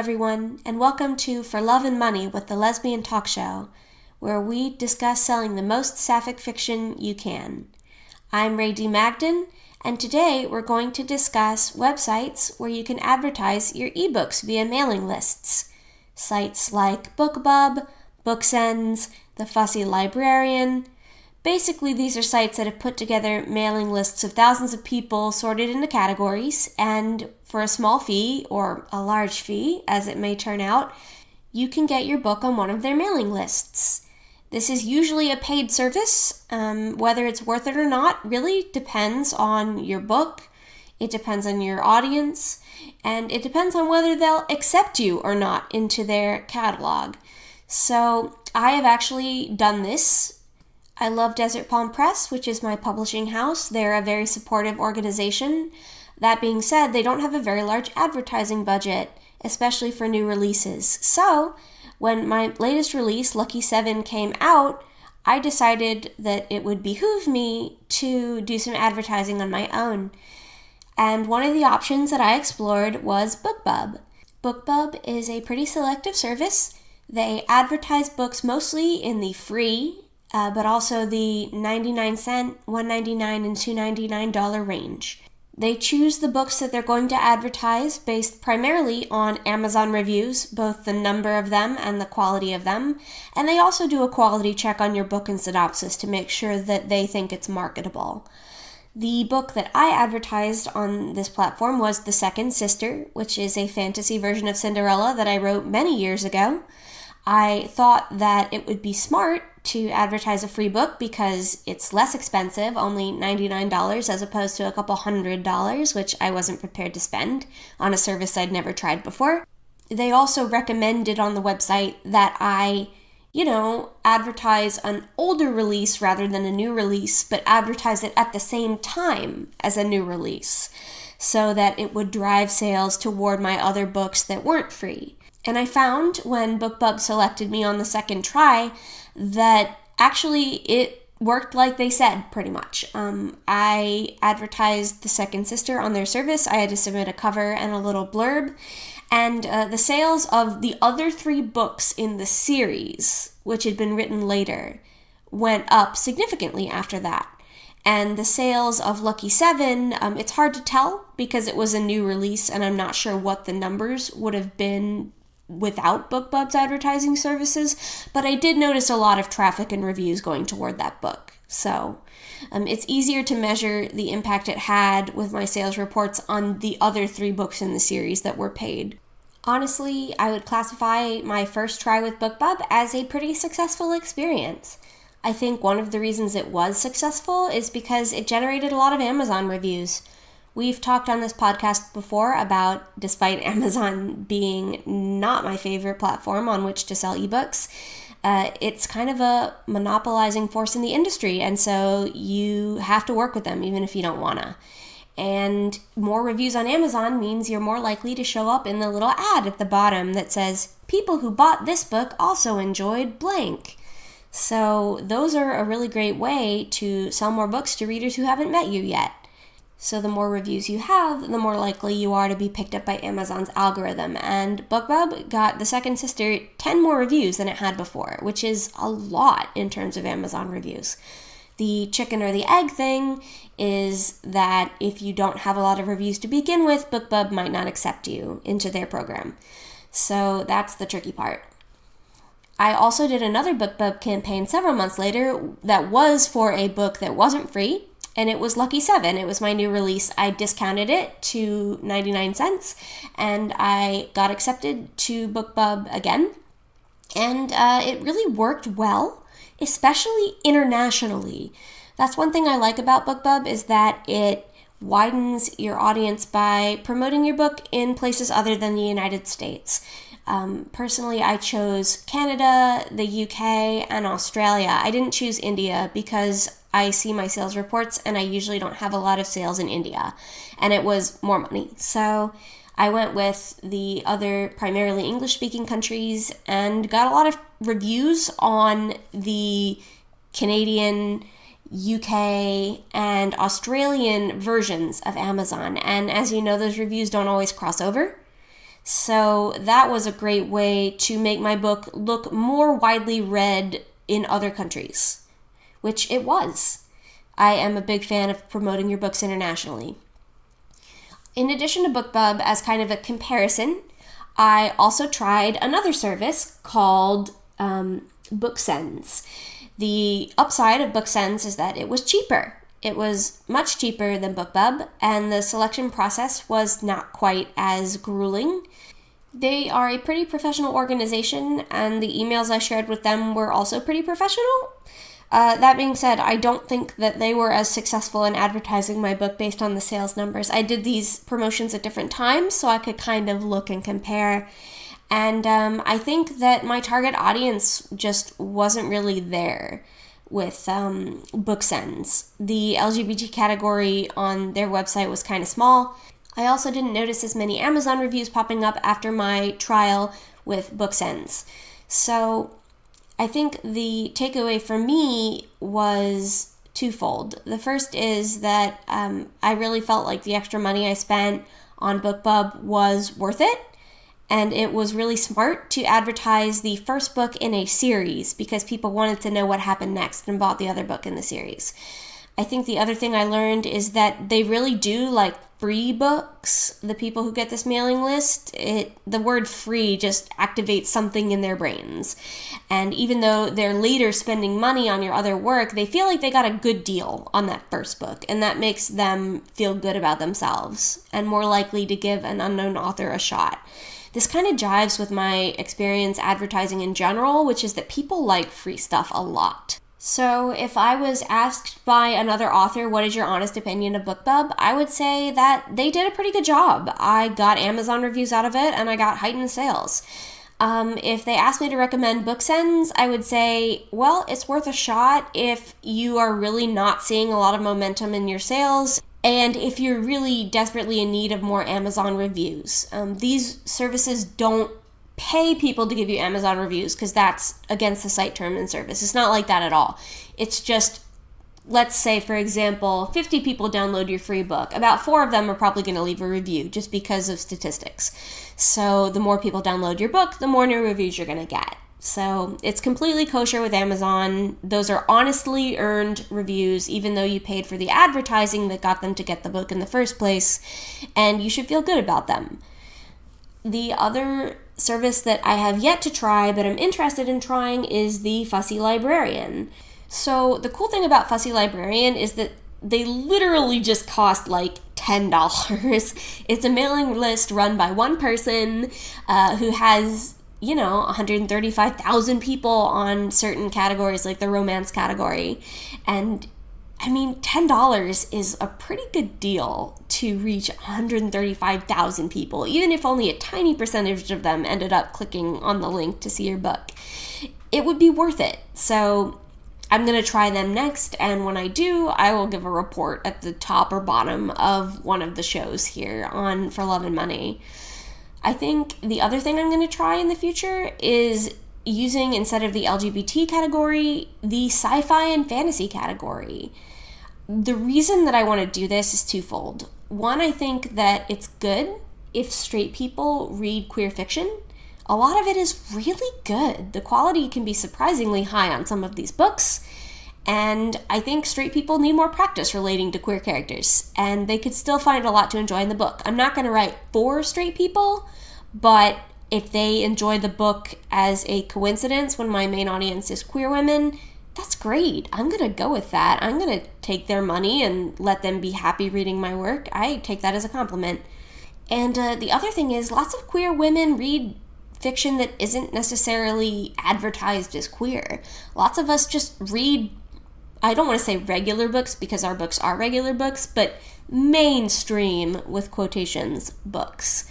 everyone, and welcome to For Love and Money with the Lesbian Talk Show, where we discuss selling the most sapphic fiction you can. I'm Ray D. Magden, and today we're going to discuss websites where you can advertise your ebooks via mailing lists. Sites like BookBub, BookSends, The Fussy Librarian. Basically, these are sites that have put together mailing lists of thousands of people sorted into categories, and for a small fee, or a large fee, as it may turn out, you can get your book on one of their mailing lists. This is usually a paid service. Whether it's worth it or not really depends on your book, it depends on your audience, and it depends on whether they'll accept you or not into their catalog. So I have actually done this. I love Desert Palm Press, which is my publishing house. They're a very supportive organization. That being said, they don't have a very large advertising budget, especially for new releases. So, when my latest release, Lucky 7, came out, I decided that it would behoove me to do some advertising on my own. And one of the options that I explored was BookBub. BookBub is a pretty selective service. They advertise books mostly in the free, but also the 99-cent, $1.99, and $2.99 range. They choose the books that they're going to advertise based primarily on Amazon reviews, both the number of them and the quality of them, and they also do a quality check on your book and synopsis to make sure that they think it's marketable. The book that I advertised on this platform was The Second Sister, which is a fantasy version of Cinderella that I wrote many years ago. I thought that it would be smart to advertise a free book because it's less expensive, only $99 as opposed to a couple $100, which I wasn't prepared to spend on a service I'd never tried before. They also recommended on the website that I, advertise an older release rather than a new release, but advertise it at the same time as a new release so that it would drive sales toward my other books that weren't free. And I found when BookBub selected me on the second try that actually it worked like they said, pretty much. I advertised The Second Sister on their service. I had to submit a cover and a little blurb. And the sales of the other 3 books in the series, which had been written later, went up significantly after that. And the sales of Lucky 7, it's hard to tell because it was a new release and I'm not sure what the numbers would have been without BookBub's advertising services, but I did notice a lot of traffic and reviews going toward that book. So it's easier to measure the impact it had with my sales reports on the other 3 books in the series that were paid. Honestly, I would classify my first try with BookBub as a pretty successful experience. I think one of the reasons it was successful is because it generated a lot of Amazon reviews. We've talked on this podcast before about, despite Amazon being not my favorite platform on which to sell ebooks, it's kind of a monopolizing force in the industry, and so you have to work with them even if you don't wanna. And more reviews on Amazon means you're more likely to show up in the little ad at the bottom that says, people who bought this book also enjoyed blank. So those are a really great way to sell more books to readers who haven't met you yet. So the more reviews you have, the more likely you are to be picked up by Amazon's algorithm. And BookBub got The Second Sister 10 more reviews than it had before, which is a lot in terms of Amazon reviews. The chicken or the egg thing is that if you don't have a lot of reviews to begin with, BookBub might not accept you into their program. So that's the tricky part. I also did another BookBub campaign several months later that was for a book that wasn't free, and it was Lucky 7. It was my new release. I discounted it to 99 cents, and I got accepted to BookBub again. And it really worked well, especially internationally. That's one thing I like about BookBub is that it widens your audience by promoting your book in places other than the United States. Personally, I chose Canada, the UK, and Australia. I didn't choose India because I see my sales reports and I usually don't have a lot of sales in India, and it was more money. So I went with the other primarily English-speaking countries and got a lot of reviews on the Canadian, UK, and Australian versions of Amazon. And as you know, those reviews don't always cross over. So that was a great way to make my book look more widely read in other countries, which it was. I am a big fan of promoting your books internationally. In addition to BookBub, as kind of a comparison, I also tried another service called BookSends. The upside of BookSends is that it was cheaper. It was much cheaper than BookBub, and the selection process was not quite as grueling. They are a pretty professional organization, and the emails I shared with them were also pretty professional. That being said, I don't think that they were as successful in advertising my book based on the sales numbers. I did these promotions at different times, so I could kind of look and compare. And I think that my target audience just wasn't really there with BookSends. The LGBT category on their website was kind of small. I also didn't notice as many Amazon reviews popping up after my trial with BookSends. So I think the takeaway for me was twofold. The first is that I really felt like the extra money I spent on BookBub was worth it. And it was really smart to advertise the first book in a series because people wanted to know what happened next and bought the other book in the series. I think the other thing I learned is that they really do like free books. The people who get this mailing list, the word free just activates something in their brains. And even though they're later spending money on your other work, they feel like they got a good deal on that first book. And that makes them feel good about themselves and more likely to give an unknown author a shot. This kind of jives with my experience advertising in general, which is that people like free stuff a lot. So if I was asked by another author, what is your honest opinion of BookBub? I would say that they did a pretty good job. I got Amazon reviews out of it, and I got heightened sales. If they asked me to recommend BookSends, I would say, well, it's worth a shot if you are really not seeing a lot of momentum in your sales, and if you're really desperately in need of more Amazon reviews. These services don't pay people to give you Amazon reviews because that's against the site term and service. It's not like that at all. It's just, let's say, for example, 50 people download your free book. About 4 of them are probably going to leave a review just because of statistics. So the more people download your book, the more new reviews you're going to get. So it's completely kosher with Amazon. Those are honestly earned reviews, even though you paid for the advertising that got them to get the book in the first place, and you should feel good about them. The other service that I have yet to try, but I'm interested in trying, is the Fussy Librarian. So the cool thing about Fussy Librarian is that they literally just cost like $10. It's a mailing list run by one person who has 135,000 people on certain categories, like the romance category. And I mean, $10 is a pretty good deal to reach 135,000 people, even if only a tiny percentage of them ended up clicking on the link to see your book. It would be worth it. So I'm going to try them next, and when I do, I will give a report at the top or bottom of one of the shows here on For Love and Money. I think the other thing I'm going to try in the future is using, instead of the LGBT category, the sci-fi and fantasy category. The reason that I want to do this is twofold. One, I think that it's good if straight people read queer fiction. A lot of it is really good. The quality can be surprisingly high on some of these books, and I think straight people need more practice relating to queer characters, and they could still find a lot to enjoy in the book. I'm not going to write for straight people, but if they enjoy the book as a coincidence when my main audience is queer women, that's great. I'm going to go with that. I'm going to take their money and let them be happy reading my work. I take that as a compliment. And the other thing is, lots of queer women read fiction that isn't necessarily advertised as queer. Lots of us just read, I don't want to say regular books because our books are regular books, but mainstream, with quotations, books.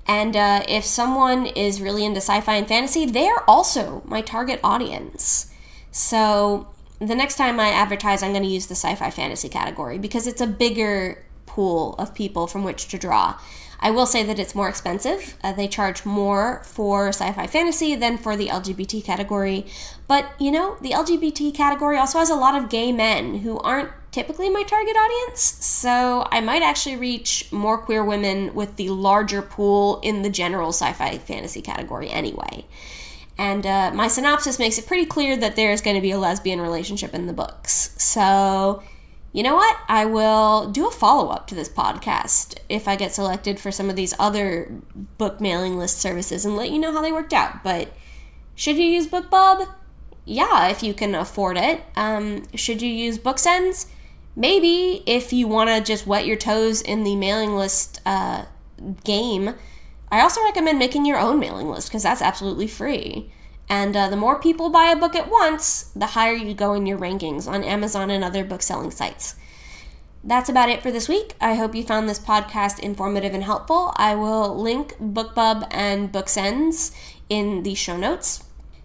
And if someone is really into sci-fi and fantasy, they're also my target audience. So the next time I advertise, I'm going to use the sci-fi fantasy category because it's a bigger pool of people from which to draw. I will say that it's more expensive. They charge more for sci-fi fantasy than for the LGBT category. But, the LGBT category also has a lot of gay men who aren't typically my target audience, so I might actually reach more queer women with the larger pool in the general sci-fi fantasy category anyway. And my synopsis makes it pretty clear that there's going to be a lesbian relationship in the books. So, you know what? I will do a follow-up to this podcast if I get selected for some of these other book mailing list services and let you know how they worked out. But should you use BookBub? Yeah, if you can afford it. Should you use BookSends? Maybe if you want to just wet your toes in the mailing list game. I also recommend making your own mailing list because that's absolutely free. And the more people buy a book at once, the higher you go in your rankings on Amazon and other book-selling sites. That's about it for this week. I hope you found this podcast informative and helpful. I will link BookBub and BookSends in the show notes.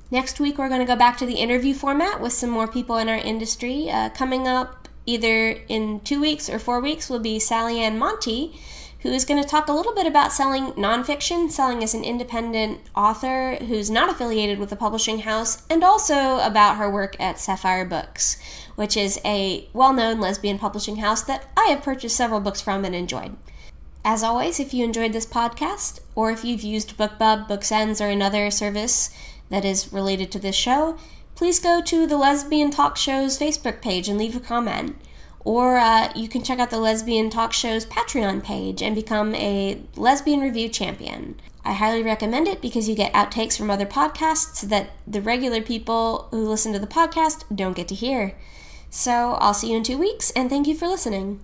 Next week, we're going to go back to the interview format with some more people in our industry. Coming up either in 2 weeks or 4 weeks will be Sally Ann Monty, who is going to talk a little bit about selling nonfiction, selling as an independent author who's not affiliated with a publishing house, and also about her work at Sapphire Books, which is a well-known lesbian publishing house that I have purchased several books from and enjoyed. As always, if you enjoyed this podcast, or if you've used BookBub, BookSends, or another service that is related to this show, please go to the Lesbian Talk Show's Facebook page and leave a comment. Or you can check out the Lesbian Talk Show's Patreon page and become a lesbian review champion. I highly recommend it because you get outtakes from other podcasts that the regular people who listen to the podcast don't get to hear. So I'll see you in 2 weeks, and thank you for listening.